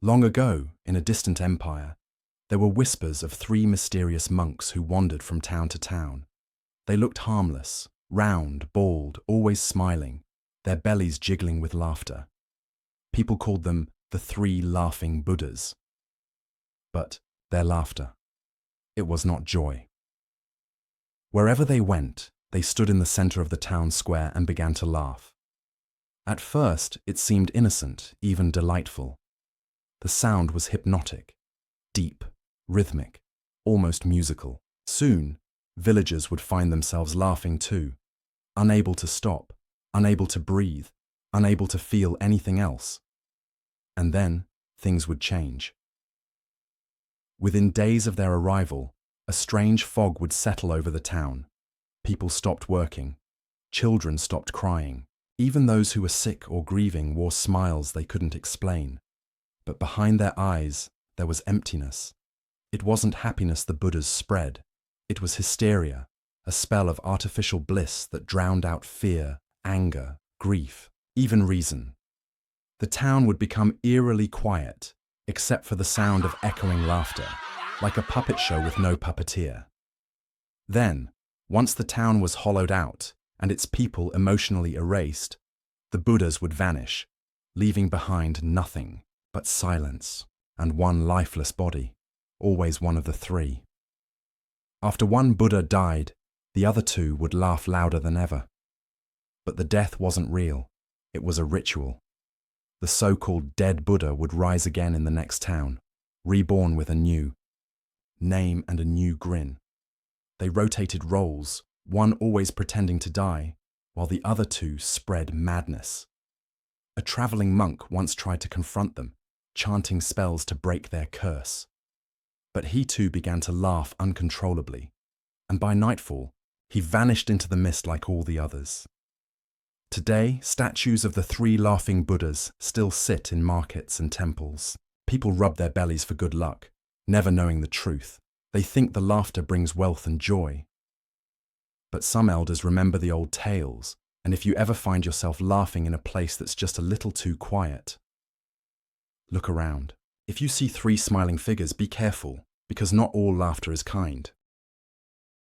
Long ago, in a distant empire, there were whispers of three mysterious monks who wandered from town to town. They looked harmless, round, bald, always smiling, their bellies jiggling with laughter. People called them the three laughing Buddhas. But their laughter, it was not joy. Wherever they went, they stood in the center of the town square and began to laugh. At first, it seemed innocent, even delightful. The sound was hypnotic, deep, rhythmic, almost musical. Soon, villagers would find themselves laughing too, unable to stop, unable to breathe, unable to feel anything else. And then, things would change. Within days of their arrival, a strange fog would settle over the town. People stopped working. Children stopped crying. Even those who were sick or grieving wore smiles they couldn't explain. But behind their eyes, there was emptiness. It wasn't happiness the Buddhas spread. It was hysteria, a spell of artificial bliss that drowned out fear, anger, grief, even reason. The town would become eerily quiet, except for the sound of echoing laughter, like a puppet show with no puppeteer. Then, once the town was hollowed out and its people emotionally erased, the Buddhas would vanish, leaving behind nothing but silence and one lifeless body, always one of the three. After one Buddha died, the other two would laugh louder than ever. But the death wasn't real, it was a ritual. The so-called dead Buddha would rise again in the next town, reborn with a new name and a new grin. They rotated roles, one always pretending to die, while the other two spread madness. A traveling monk once tried to confront them, chanting spells to break their curse. But he too began to laugh uncontrollably, and by nightfall, he vanished into the mist like all the others. Today, statues of the three laughing Buddhas still sit in markets and temples. People rub their bellies for good luck, never knowing the truth. They think the laughter brings wealth and joy. But some elders remember the old tales, and if you ever find yourself laughing in a place that's just a little too quiet, look around. If you see three smiling figures, be careful, because not all laughter is kind.